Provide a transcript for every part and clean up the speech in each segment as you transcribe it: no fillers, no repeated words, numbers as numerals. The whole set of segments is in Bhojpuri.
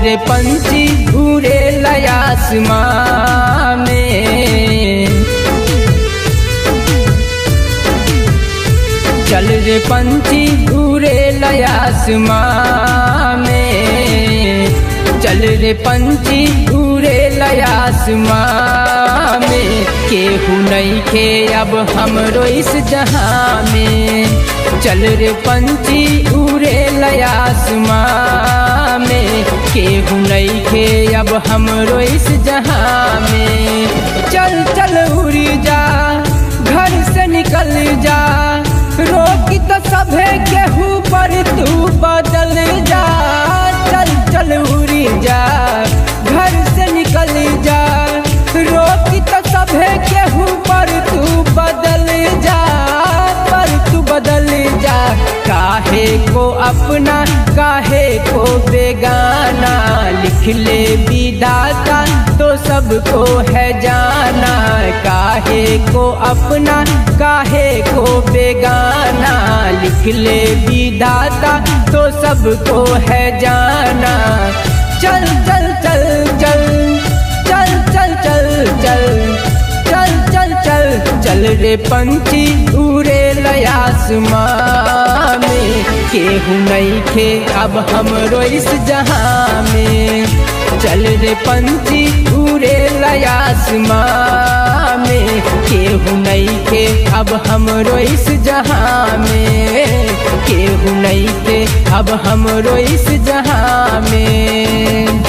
रे पंछी उड़े आसमां में, चल रे पंछी उड़े आसमां में, चल रे पंछी उड़े आसमां में। केहू नइखे अब हमरो इस जहां में, चल रे पंछी उड़े आसमां में। केहू नइखे अब हमरो इस जहां में। चल चल उड़ी जा, घर से निकल जा, रोकी तो सभे केहू पर तू बदल जा। चल चल उड़ी जा, घर से निकल जा, रोकी तो सभे केहू पर तू बदल जा, पर तू बदल जा। काहे को अपना काहे को बेगाना, लिख ले विधाता तो सबको है जाना। काहे को अपना काहे को बेगाना, लिख ले विधाता तो सबको है जाना। चल चल चल चल चल चल चल चल चल चल चल चल रे पंछी उड़े आसमां में। केहू नइखे अब हमरो इस जहां में, चल रे पंछी उड़े आसमां में। केहू नइखे अब हमरो इस जहां में, केहू नइखे अब हमरो इस जहां में।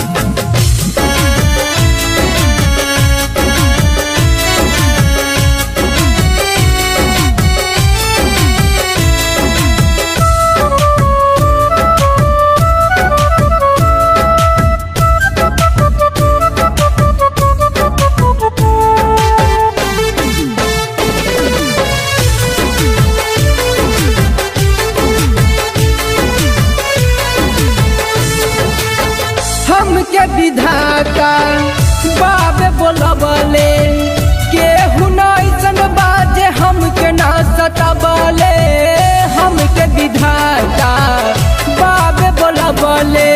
हमके विधाता बाबे बोलबले, केहू नइसन बाजे हमके ना सताबले। हमके विधाता बाबे बोलबले,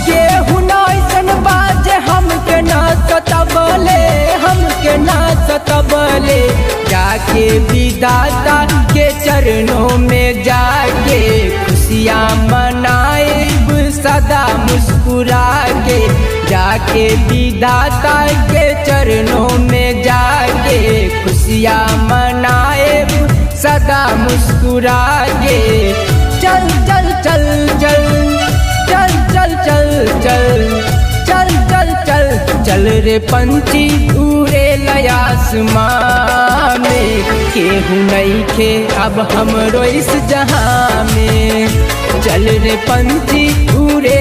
केहू नइसन बाजे हमके ना सताबले, हमके ना सताबले। जाके विधाता के चरणों में जाके खुशियाँ मनाए सदा मुस्कुरा के। जाके विधाता के चरणों में जाके खुशियाँ मनाए सदा मुस्कुरा के। चल चल चल चल चल चल चल चल चल चल चल चल रे पंछी उड़े आसमां में। केहू नइखे अब हमरो इस जहां में, चल रे पंछी उड़े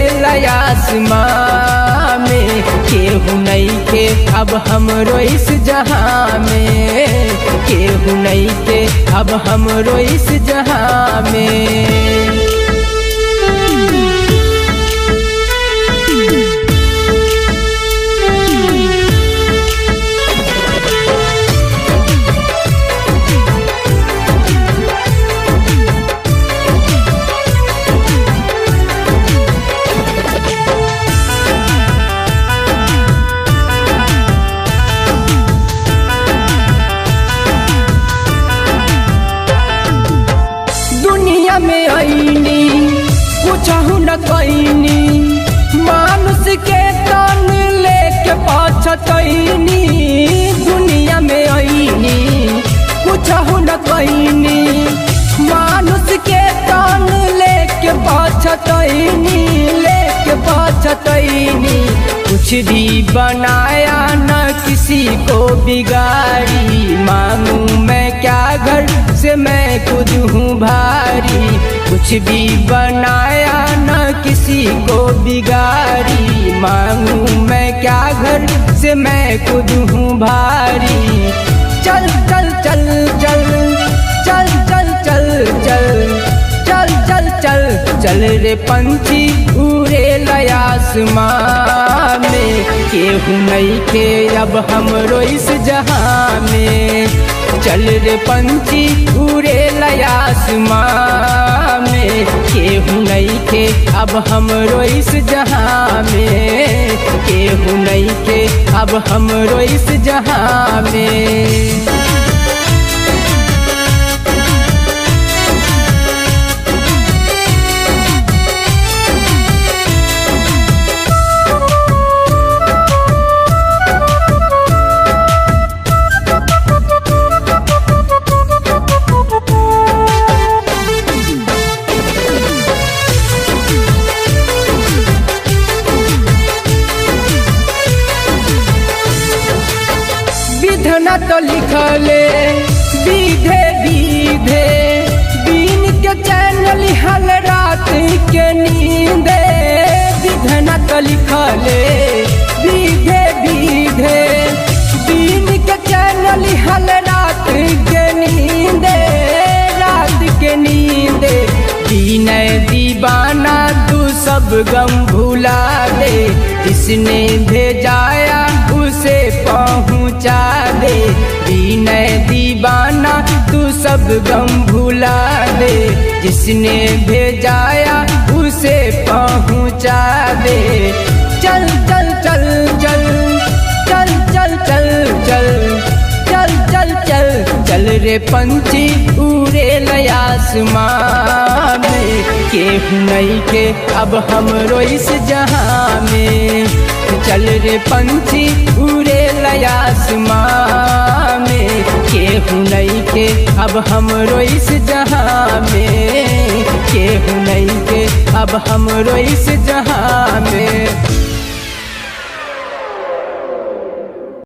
आसमां में। केहू नइखे अब हमरो इस जहां में, केहू नइखे अब हमरो इस जहां में। में आईनी कुछहु न कईनी, मानुष के तन लेके पछतईनी। दुनिया में आईनी कुछहु न कईनी, मानुष के तन लेके पछतईनी, लेके पछतईनी। कुछ भी बनाया न किसी को बिगाड़ी, मांगू मैं क्या घर से मैं खुद हूँ भारी। कुछ भी बनाया न किसी को बिगाड़ी, मांगू मैं क्या घर से मैं खुद हूँ भारी। चल चल चल चल चल चल चल चल चल चल चल चल रे पंछी उड़े आसमां में। केहू केहू नइखे अब हमरो इस जहां में। चल रे पंछी उड़े आसमां में, केहू नइखे अब हमरो इस जहां में। केहू नइखे अब हमरो इस जहां में। विधना तो लिखले विधे विधे, दिन के चैन लिहल रात के नींदे। विधना तो लिखले विधे विधे, दिन के चैन लिहल रात के नींदे। रात के नींदे दीने दीवाना तू सब गम भुला दे, जिसने भेजाया उसे पहुँचा दे। दीने दीवाना तू सब गम भुला दे, जिसने भेजाया उसे पहुँचा दे। चल चल चल चल चल चल चल चल चल चल चल चल रे पंछी उड़े आसमां में। केहू नइखे अब हमरो इस जहां में। चल रे पंछी उड़े आसमां में, केहू नइखे अब हमरो इस जहां में। केहू नइखे अब हमरो इस जहां में।